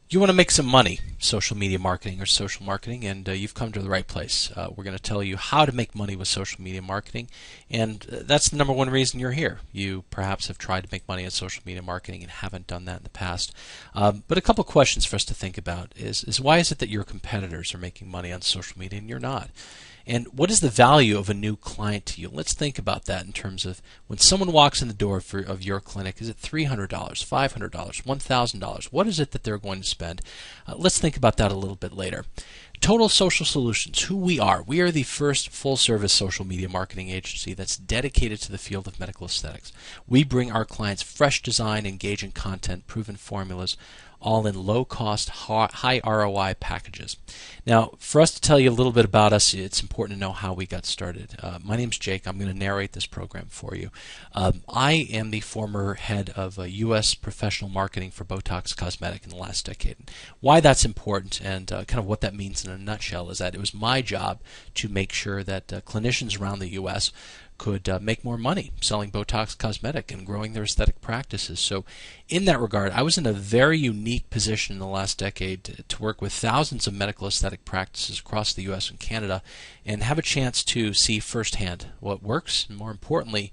You want to make some money, social media marketing or social marketing, and you've come to the right place. We're going to tell you how to make money with social media marketing, and that's the number one reason you're here. You perhaps have tried to make money on social media marketing and haven't done that in the past. But a couple questions for us to think about is why is it that your competitors are making money on social media and you're not? And what is the value of a new client to you? Let's think about that in terms of when someone walks in the door of your clinic, is it $300, $500, $1,000? What is it that they're going to spend? Let's think about that a little bit later. Total Social Solutions, who we are. We are the first full-service social media marketing agency that's dedicated to the field of medical aesthetics. We bring our clients fresh design, engaging content, proven formulas, all in low-cost, high ROI packages. Now, for us to tell you a little bit about us, it's important to know how we got started. My name's Jake. I'm going to narrate this program for you. I am the former head of U.S. professional marketing for Botox Cosmetic in the last decade. Why that's important and kind of what that means in a nutshell is that it was my job to make sure that clinicians around the U.S. could make more money selling Botox Cosmetic and growing their aesthetic practices. So in that regard, I was in a very unique position in the last decade to work with thousands of medical aesthetic practices across the U.S. and Canada and have a chance to see firsthand what works and, more importantly,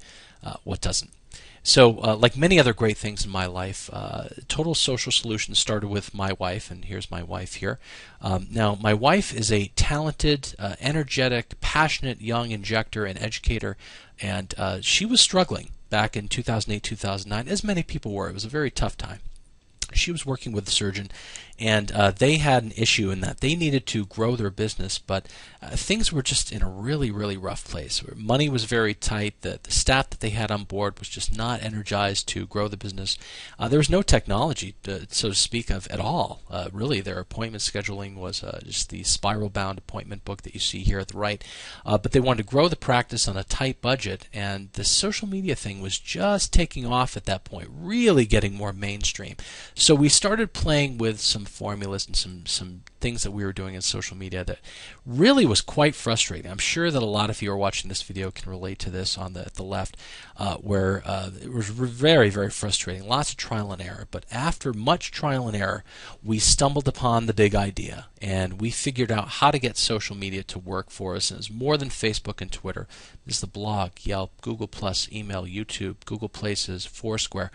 what doesn't. So like many other great things in my life, Total Social Solutions started with my wife, and here's my wife here. Now, my wife is a talented, energetic, passionate young injector and educator, and she was struggling back in 2008, 2009, as many people were. It was a very tough time. She was working with a surgeon, and they had an issue in that they needed to grow their business, but things were just in a really, really rough place. Money was very tight. The staff that they had on board was just not energized to grow the business. There was no technology, so to speak, of at all. Really, their appointment scheduling was just the spiral-bound appointment book that you see here at the right. But they wanted to grow the practice on a tight budget, and the social media thing was just taking off at that point, really getting more mainstream. So we started playing with some formulas and some things that we were doing in social media that really was quite frustrating. I'm sure that a lot of you who are watching this video can relate to this on the left, where it was very, very frustrating. Lots of trial and error. But after much trial and error, we stumbled upon the big idea, and we figured out how to get social media to work for us. And it's more than Facebook and Twitter. It's the blog, Yelp, Google+, email, YouTube, Google Places, Foursquare.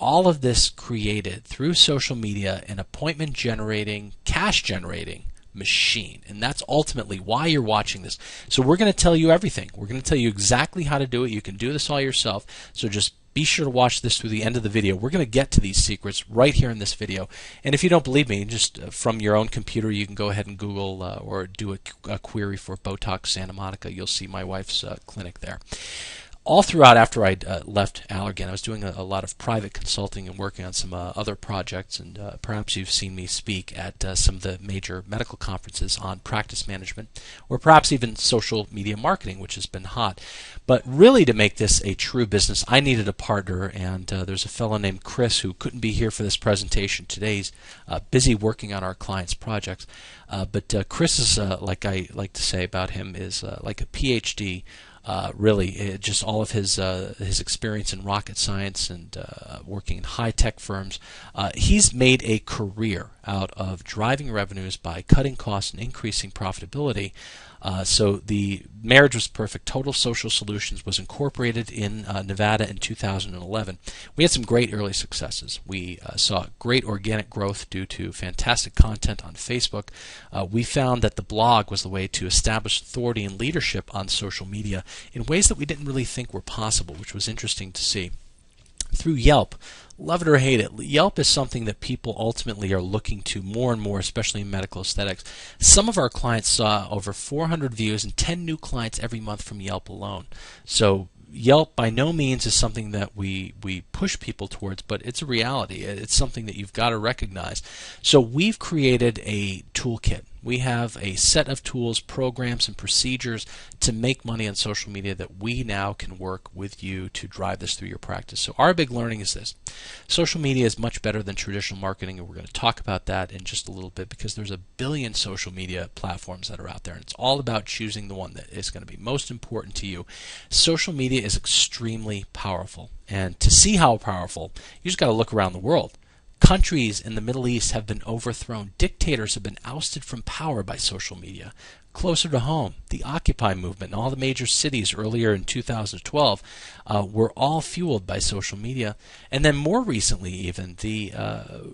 All of this created through social media an appointment generating, cash generating machine. And that's ultimately why you're watching this. So we're going to tell you everything. We're going to tell you exactly how to do it. You can do this all yourself. So just be sure to watch this through the end of the video. We're going to get to these secrets right here in this video. And if you don't believe me, just from your own computer, you can go ahead and Google or do a query for Botox Santa Monica. You'll see my wife's clinic there. All throughout, after I left Allergan, I was doing a lot of private consulting and working on some other projects, and perhaps you've seen me speak at some of the major medical conferences on practice management, or perhaps even social media marketing, which has been hot. But really, to make this a true business, I needed a partner, and there's a fellow named Chris who couldn't be here for this presentation today. He's busy working on our clients' projects. But Chris is, like I like to say about him, is like a PhD. Really, just all of his experience in rocket science and working in high-tech firms. He's made a career out of driving revenues by cutting costs and increasing profitability. So the marriage was perfect. Total Social Solutions was incorporated in Nevada in 2011. We had some great early successes. We saw great organic growth due to fantastic content on Facebook. We found that the blog was the way to establish authority and leadership on social media in ways that we didn't really think were possible, which was interesting to see. Through Yelp, love it or hate it, Yelp is something that people ultimately are looking to more and more, especially in medical aesthetics. Some of our clients saw over 400 views and 10 new clients every month from Yelp alone. So Yelp by no means is something that we push people towards, but it's a reality. It's something that you've got to recognize. So we've created a toolkit. We have a set of tools, programs, and procedures to make money on social media that we now can work with you to drive this through your practice. So our big learning is this. Social media is much better than traditional marketing, and we're going to talk about that in just a little bit because there's a billion social media platforms that are out there, and it's all about choosing the one that is going to be most important to you. Social media is extremely powerful, and to see how powerful, you just got to look around the world. Countries in the Middle East have been overthrown. Dictators have been ousted from power by social media. Closer to home, the Occupy movement in all the major cities earlier in 2012 were all fueled by social media. And then more recently even, the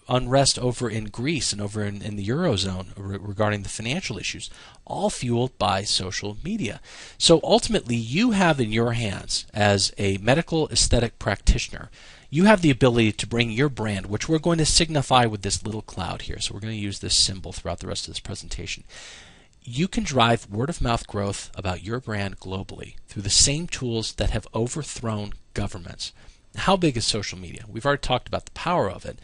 unrest over in Greece and over in the Eurozone regarding the financial issues, all fueled by social media. So ultimately, you have in your hands, as a medical aesthetic practitioner, you have the ability to bring your brand, which we're going to signify with this little cloud here. So we're going to use this symbol throughout the rest of this presentation. You can drive word-of-mouth growth about your brand globally through the same tools that have overthrown governments. How big is social media? We've already talked about the power of it.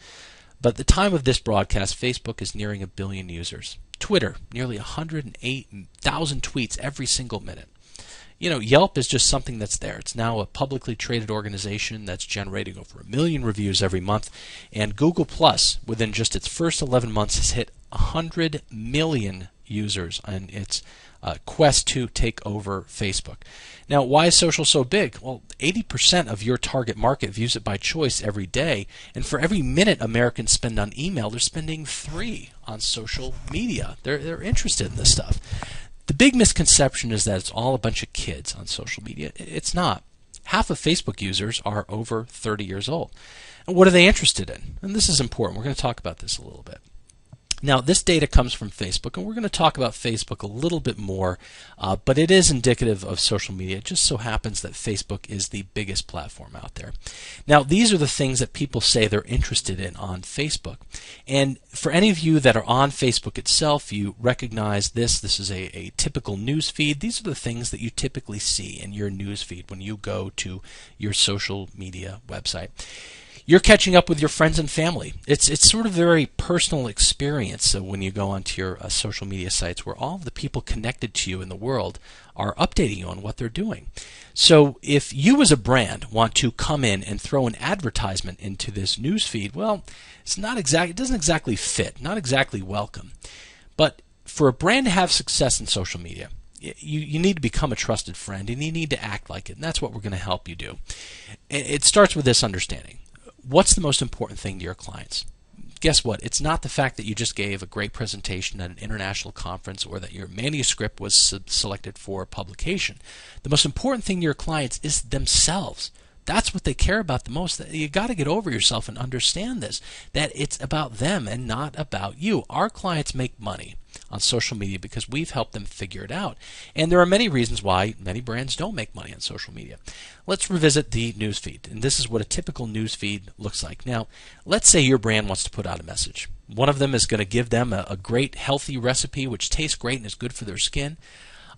But at the time of this broadcast, Facebook is nearing 1 billion users. Twitter, nearly 108,000 tweets every single minute. You know, Yelp is just something that's there. It's now a publicly traded organization that's generating over 1 million reviews every month. And Google Plus, within just its first 11 months, has hit 100 million users on its quest to take over Facebook. Now, why is social so big? Well, 80% of your target market views it by choice every day, and for every minute Americans spend on email, they're spending 3 on social media. They're interested in this stuff. The big misconception is that it's all a bunch of kids on social media. It's not. Half of Facebook users are over 30 years old. And what are they interested in? And this is important. We're going to talk about this a little bit. Now, this data comes from Facebook, and we're going to talk about Facebook a little bit more, but it is indicative of social media. It just so happens that Facebook is the biggest platform out there. Now, these are the things that people say they're interested in on Facebook. And for any of you that are on Facebook itself, you recognize this. This is a typical news feed. These are the things that you typically see in your news feed when you go to your social media website. You're catching up with your friends and family. It's sort of a very personal experience when you go onto your social media sites where all of the people connected to you in the world are updating you on what they're doing. So if you as a brand want to come in and throw an advertisement into this news feed, well, it doesn't exactly fit, not exactly welcome. But for a brand to have success in social media, you need to become a trusted friend, and you need to act like it, and that's what we're going to help you do. It starts with this understanding. What's the most important thing to your clients? Guess what? It's not the fact that you just gave a great presentation at an international conference or that your manuscript was selected for publication. The most important thing to your clients is themselves. That's what they care about the most. You got to get over yourself and understand this, that it's about them and not about you. Our clients make money on social media because we've helped them figure it out. And there are many reasons why many brands don't make money on social media. Let's revisit the newsfeed. And this is what a typical newsfeed looks like. Now, let's say your brand wants to put out a message. One of them is going to give them a great healthy recipe which tastes great and is good for their skin.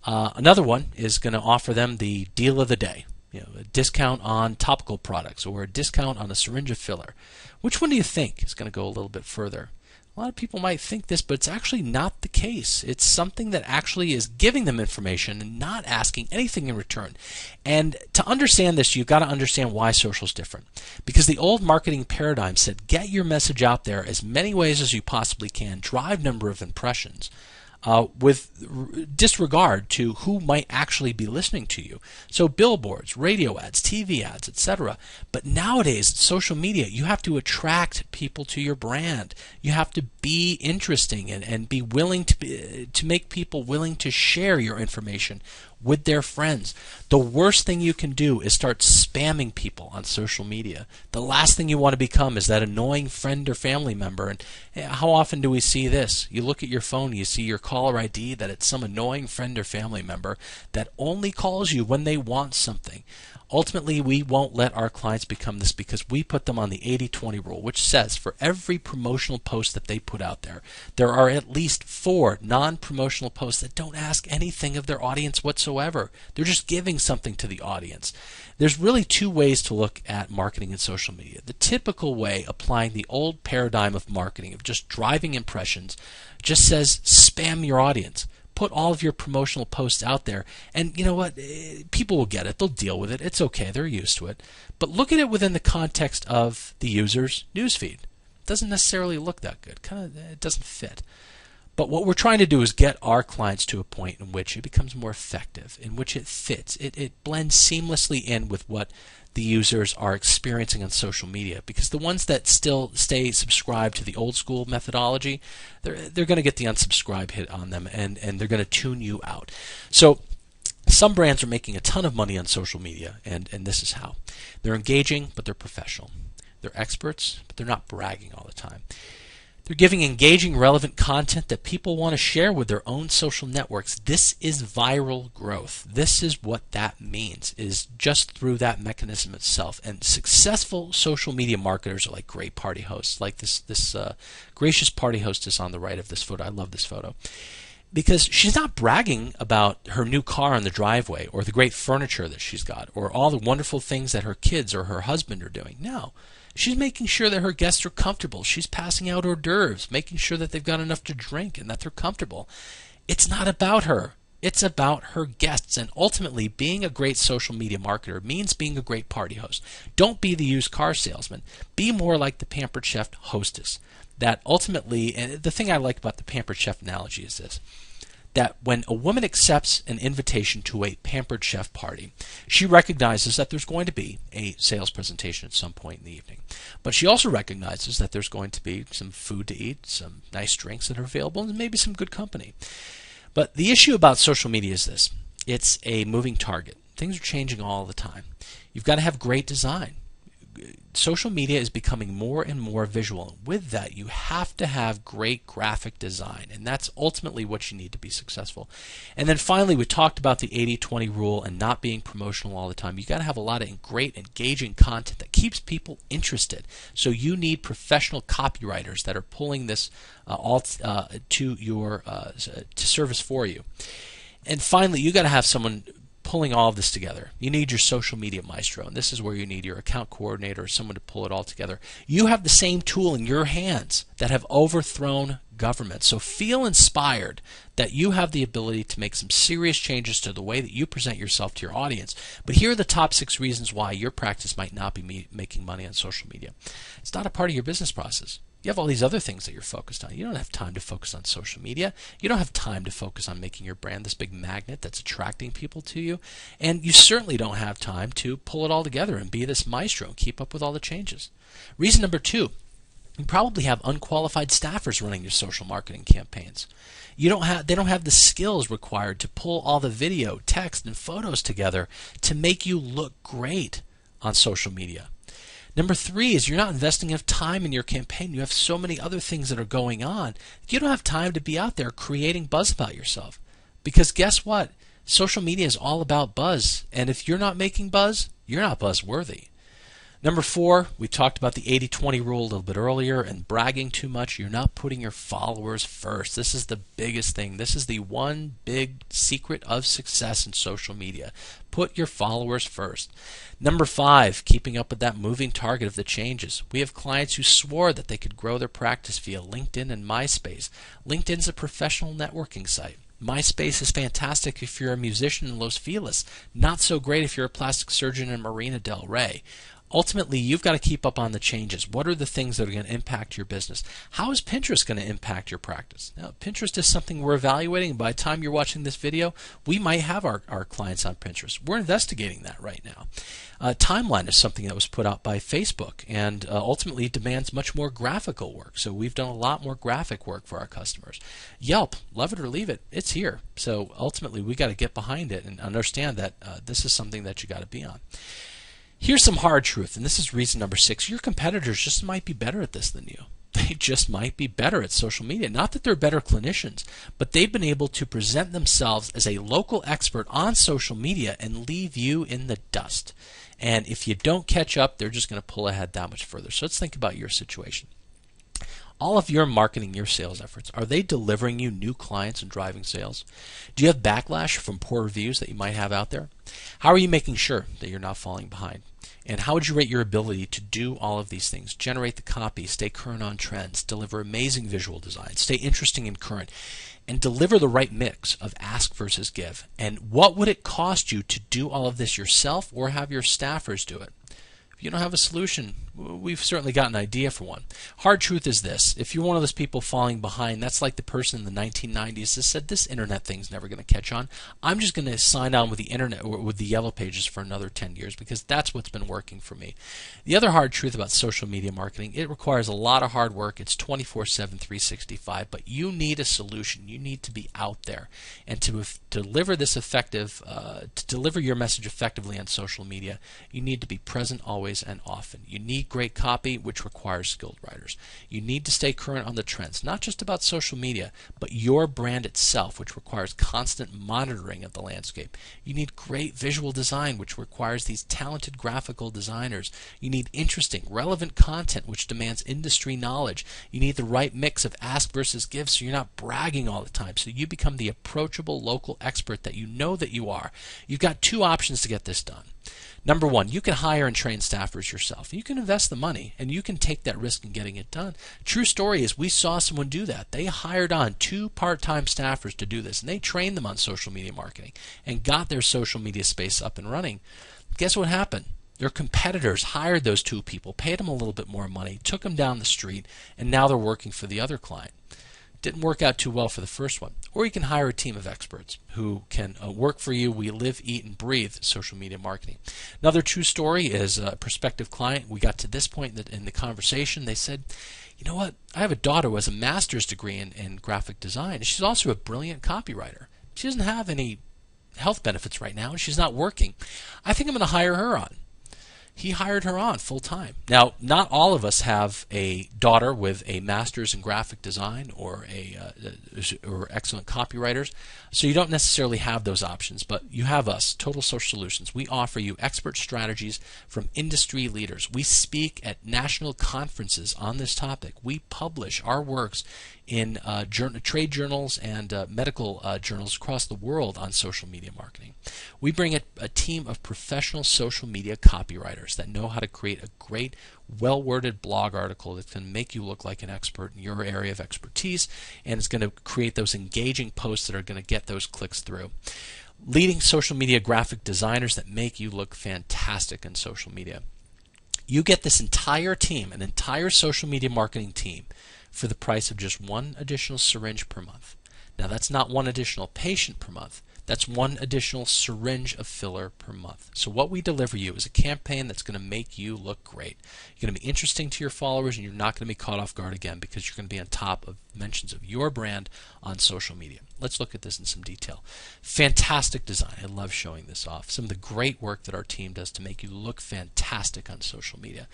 Another one is going to offer them the deal of the day. You know, a discount on topical products or a discount on a syringe filler. Which one do you think is going to go a little bit further? A lot of people might think this, but it's actually not the case. It's something that actually is giving them information and not asking anything in return. And to understand this, you've got to understand why social is different. Because the old marketing paradigm said, get your message out there as many ways as you possibly can, drive number of impressions. With disregard to who might actually be listening to you. So billboards, radio ads, TV ads, etc. But nowadays, social media, you have to attract people to your brand. You have to be interesting and be willing to make people willing to share your information with their friends. The worst thing you can do is start spamming people on social media. The last thing you want to become is that annoying friend or family member. And how often do we see this? You look at your phone, you see your caller ID, that it's some annoying friend or family member that only calls you when they want something. Ultimately, we won't let our clients become this because we put them on the 80-20 rule, which says for every promotional post that they put out there, there are at least 4 non-promotional posts that don't ask anything of their audience whatsoever. They're just giving something to the audience. There's really 2 ways to look at marketing in social media. The typical way, applying the old paradigm of marketing, of just driving impressions, just says spam your audience. Put all of your promotional posts out there, and you know what? People will get it. They'll deal with it. It's okay. They're used to it. But look at it within the context of the user's newsfeed. It doesn't necessarily look that good. It doesn't fit. But what we're trying to do is get our clients to a point in which it becomes more effective, in which it fits. It blends seamlessly in with what the users are experiencing on social media. Because the ones that still stay subscribed to the old school methodology, they're going to get the unsubscribe hit on them, and they're going to tune you out. So some brands are making a ton of money on social media, and this is how. They're engaging, but they're professional. They're experts, but they're not bragging all the time. They're giving engaging, relevant content that people want to share with their own social networks. This is viral growth. This is what that means, is just through that mechanism itself. And successful social media marketers are like great party hosts, like this gracious party hostess on the right of this photo. I love this photo. Because she's not bragging about her new car on the driveway or the great furniture that she's got or all the wonderful things that her kids or her husband are doing. No. She's making sure that her guests are comfortable. She's passing out hors d'oeuvres, making sure that they've got enough to drink and that they're comfortable. It's not about her. It's about her guests. And ultimately, being a great social media marketer means being a great party host. Don't be the used car salesman. Be more like the Pampered Chef hostess. That ultimately, and the thing I like about the Pampered Chef analogy is this, that when a woman accepts an invitation to a Pampered Chef party, she recognizes that there's going to be a sales presentation at some point in the evening. But she also recognizes that there's going to be some food to eat, some nice drinks that are available, and maybe some good company. But the issue about social media is this. It's a moving target. Things are changing all the time. You've got to have great design. Social media is becoming more and more visual. With that, you have to have great graphic design, and that's ultimately what you need to be successful. And then finally, we talked about the 80-20 rule and not being promotional all the time. You've got to have a lot of great, engaging content that keeps people interested. So you need professional copywriters that are pulling this to service for you. And finally, you got to have someone pulling all of this together. You need your social media maestro, and this is where you need your account coordinator or someone to pull it all together. You have the same tool in your hands that have overthrown governments. So feel inspired that you have the ability to make some serious changes to the way that you present yourself to your audience. But here are the top 6 reasons why your practice might not be making money on social media. It's not a part of your business process. You have all these other things that you're focused on. You don't have time to focus on social media. You don't have time to focus on making your brand this big magnet that's attracting people to you. And you certainly don't have time to pull it all together and be this maestro and keep up with all the changes. Reason number 2, you probably have unqualified staffers running your social marketing campaigns. They don't have the skills required to pull all the video, text, and photos together to make you look great on social media. Number 3 is you're not investing enough time in your campaign. You have so many other things that are going on. You don't have time to be out there creating buzz about yourself. Because guess what? Social media is all about buzz. And if you're not making buzz, you're not buzzworthy. Number 4, we talked about the 80-20 rule a little bit earlier, and bragging too much. You're not putting your followers first. This is the biggest thing. This is the one big secret of success in social media. Put your followers first. Number 5, keeping up with that moving target of the changes. We have clients who swore that they could grow their practice via LinkedIn and MySpace. LinkedIn's a professional networking site. MySpace is fantastic if you're a musician in Los Feliz. Not so great if you're a plastic surgeon in Marina del Rey. Ultimately, you've got to keep up on the changes. What are the things that are going to impact your business? How is Pinterest going to impact your practice? Now, Pinterest is something we're evaluating, and by the time you're watching this video, we might have our clients on Pinterest. We're investigating that right now. Timeline is something that was put out by Facebook, and ultimately demands much more graphical work. So we've done a lot more graphic work for our customers. Yelp, love it or leave it, it's here. So ultimately, we got to get behind it and understand that this is something that you got to be on. Here's some hard truth, and this is reason number 6. Your competitors just might be better at this than you. They just might be better at social media. Not that they're better clinicians, but they've been able to present themselves as a local expert on social media and leave you in the dust. And if you don't catch up, they're just going to pull ahead that much further. So let's think about your situation. All of your marketing, your sales efforts, are they delivering you new clients and driving sales? Do you have backlash from poor reviews that you might have out there? How are you making sure that you're not falling behind? And how would you rate your ability to do all of these things? Generate the copy, stay current on trends, deliver amazing visual design, stay interesting and current, and deliver the right mix of ask versus give. And what would it cost you to do all of this yourself or have your staffers do it? If you don't have a solution, we've certainly got an idea for one. Hard truth is this: if you're one of those people falling behind, that's like the person in the 1990s that said this internet thing's never going to catch on. I'm just going to sign on with the internet or with the yellow pages for another 10 years because that's what's been working for me. The other hard truth about social media marketing, it requires a lot of hard work. It's 24/7, 365, but you need a solution. You need to be out there, and to deliver this to deliver your message effectively on social media, you need to be present always and often. You need great copy, which requires skilled writers. You need to stay current on the trends, not just about social media, but your brand itself, which requires constant monitoring of the landscape. You need great visual design, which requires these talented graphical designers. You need interesting, relevant content, which demands industry knowledge. You need the right mix of ask versus give, so you're not bragging all the time, so you become the approachable local expert that you know that you are. You've got two options to get this done. Number one, you can hire and train staffers yourself. You can invest the money and you can take that risk in getting it done. True story is we saw someone do that. They hired on 2 part-time staffers to do this, and they trained them on social media marketing and got their social media space up and running. Guess what happened? Their competitors hired those 2 people, paid them a little bit more money, took them down the street, and now they're working for the other client. Didn't work out too well for the first one. Or you can hire a team of experts who can work for you. We live, eat, and breathe social media marketing. Another true story is a prospective client. We got to this point in the conversation. They said, you know what, I have a daughter who has a master's degree in graphic design. She's also a brilliant copywriter. She doesn't have any health benefits right now, and she's not working. I think I'm going to hire her on. He hired her on full time. Now, not all of us have a daughter with a master's in graphic design or or excellent copywriters, so you don't necessarily have those options, but you have us, Total Social Solutions. We offer you expert strategies from industry leaders. We speak at national conferences on this topic. We publish our works in trade journals and medical journals across the world on social media marketing. We bring a team of professional social media copywriters that know how to create a great, well-worded blog article that's going to make you look like an expert in your area of expertise, and it's going to create those engaging posts that are going to get those clicks through. Leading social media graphic designers that make you look fantastic in social media. You get this entire team, an entire social media marketing team, for the price of just 1 additional syringe per month. Now, that's not 1 additional patient per month. That's 1 additional syringe of filler per month. So what we deliver you is a campaign that's going to make you look great. You're going to be interesting to your followers, and you're not going to be caught off guard again because you're going to be on top of mentions of your brand on social media. Let's look at this in some detail. Fantastic design. I love showing this off. Some of the great work that our team does to make you look fantastic on social media.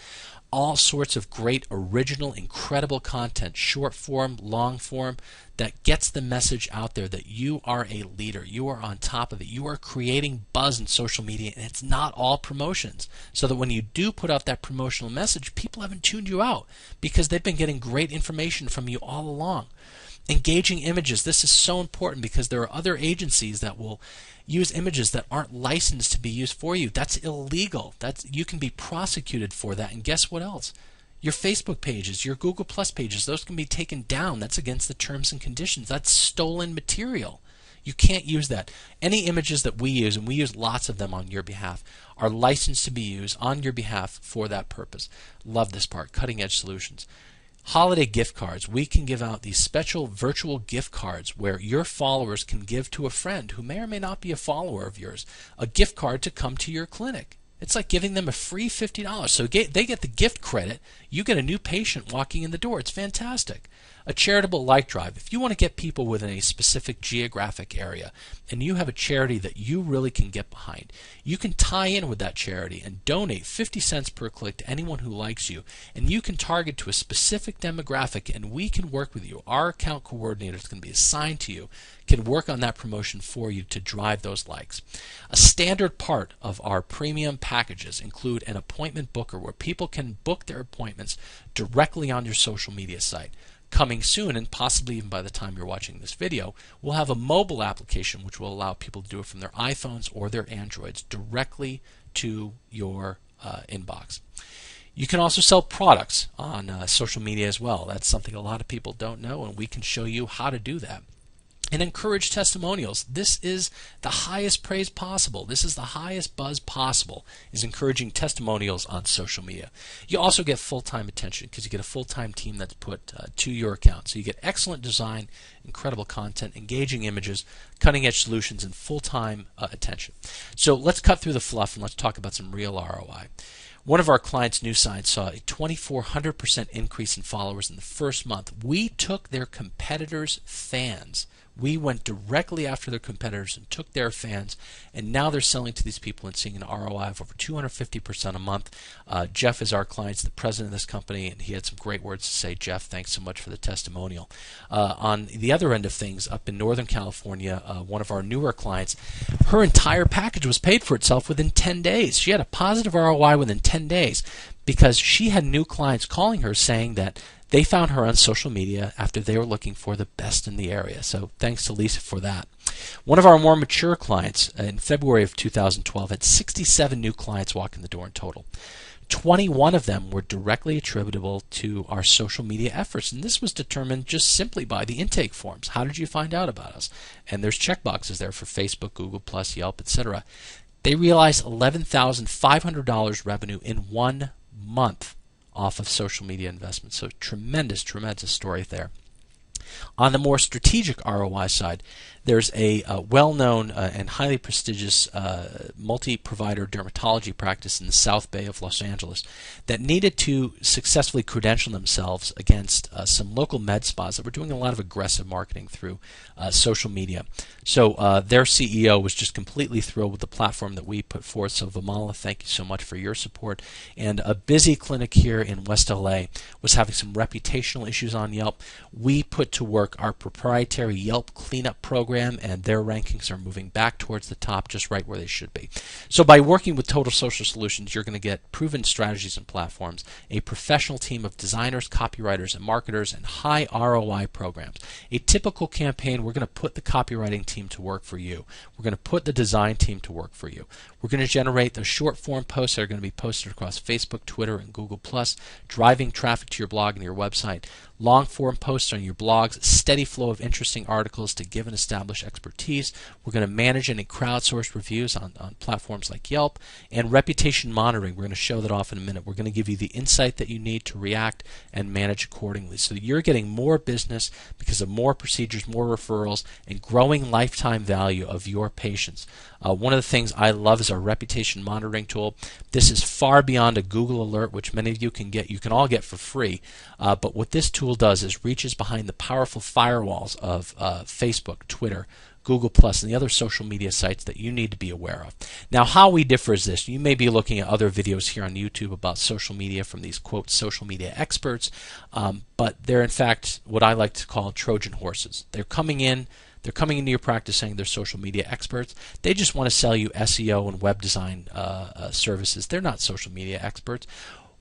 All sorts of great, original, incredible content, short form, long form, that gets the message out there that you are a leader. You are on top of it. You are creating buzz in social media, and it's not all promotions. So that when you do put out that promotional message, people haven't tuned you out because they've been getting great information from you all along. Engaging images. This is so important because there are other agencies that will use images that aren't licensed to be used for you. That's illegal. You can be prosecuted for that. And guess what else? Your Facebook pages, your Google Plus pages, those can be taken down. That's against the terms and conditions. That's stolen material. You can't use that. Any images that we use, and we use lots of them on your behalf, are licensed to be used on your behalf for that purpose. Love this part. Cutting edge solutions. Holiday gift cards. We can give out these special virtual gift cards where your followers can give to a friend who may or may not be a follower of yours a gift card to come to your clinic. It's like giving them a free $50. So they get the gift credit. You get a new patient walking in the door. It's fantastic. A charitable like drive. If you want to get people within a specific geographic area and you have a charity that you really can get behind, you can tie in with that charity and donate 50 cents per click to anyone who likes you, and you can target to a specific demographic, and we can work with you. Our account coordinator is going to be assigned to you, can work on that promotion for you to drive those likes. A standard part of our premium packages include an appointment booker where people can book their appointments directly on your social media site. Coming soon, and possibly even by the time you're watching this video, we'll have a mobile application which will allow people to do it from their iPhones or their Androids directly to your inbox. You can also sell products on social media as well. That's something a lot of people don't know, and we can show you how to do that. And encourage testimonials. This is the highest praise possible. This is the highest buzz possible, is encouraging testimonials on social media. You also get full-time attention because you get a full-time team that's put to your account. So you get excellent design, incredible content, engaging images, cutting-edge solutions, and full-time attention. So let's cut through the fluff and let's talk about some real ROI. One of our clients, New Science, saw a 2,400% increase in followers in the first month. We took their competitors' fans. We went directly after their competitors and took their fans, and now they're selling to these people and seeing an ROI of over 250% a month. Jeff is our client, the president of this company, and he had some great words to say. Jeff, thanks so much for the testimonial. On the other end of things, up in Northern California, one of our newer clients, her entire package was paid for itself within 10 days. She had a positive ROI within 10 days because she had new clients calling her saying that they found her on social media after they were looking for the best in the area. So thanks to Lisa for that. One of our more mature clients in February of 2012 had 67 new clients walk in the door in total. 21 of them were directly attributable to our social media efforts, and this was determined just simply by the intake forms. How did you find out about us? And there's checkboxes there for Facebook, Google+, Yelp, etc. They realized $11,500 revenue in 1 month off of social media investments. So tremendous, tremendous story there. On the more strategic ROI side, there's a well-known and highly prestigious multi-provider dermatology practice in the South Bay of Los Angeles that needed to successfully credential themselves against some local med spas that were doing a lot of aggressive marketing through social media. So their CEO was just completely thrilled with the platform that we put forth. So Vimala, thank you so much for your support. And a busy clinic here in West LA was having some reputational issues on Yelp. We put to work our proprietary Yelp cleanup program, and their rankings are moving back towards the top, just right where they should be. So by working with Total Social Solutions, you're going to get proven strategies and platforms, a professional team of designers, copywriters, and marketers, and high ROI programs. A typical campaign, we're going to put the copywriting team to work for you. We're going to put the design team to work for you. We're going to generate those short form posts that are going to be posted across Facebook, Twitter, and Google+, driving traffic to your blog and your website. Long form posts on your blogs, steady flow of interesting articles to give and establish expertise. We're going to manage any crowdsourced reviews on platforms like Yelp, and reputation monitoring. We're going to show that off in a minute. We're going to give you the insight that you need to react and manage accordingly. So you're getting more business because of more procedures, more referrals, and growing lifetime value of your patients. One of the things I love is our reputation monitoring tool. This is far beyond a Google alert, which many of you can get. You can all get for free. But what this tool does is reaches behind the powerful firewalls of Facebook, Twitter, Google+, and the other social media sites that you need to be aware of. Now, how we differ is this. You may be looking at other videos here on YouTube about social media from these, quote, social media experts, but they're, in fact, what I like to call Trojan horses. They're coming into your practice saying they're social media experts. They just want to sell you SEO and web design services. They're not social media experts.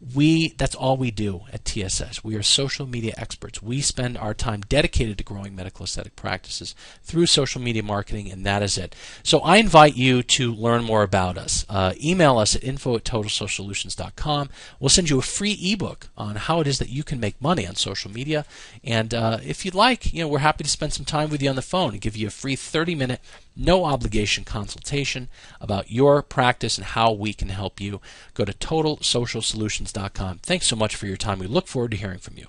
That's all we do at TSS. We are social media experts. We spend our time dedicated to growing medical aesthetic practices through social media marketing, and that is it. So I invite you to learn more about us. Email us at info@totalsocialsolutions.com. We'll send you a free ebook on how it is that you can make money on social media. And if you'd like, we're happy to spend some time with you on the phone and give you a free 30-minute, no obligation consultation about your practice and how we can help you. Go to totalsocialsolutions.com. Thanks so much for your time. We look forward to hearing from you.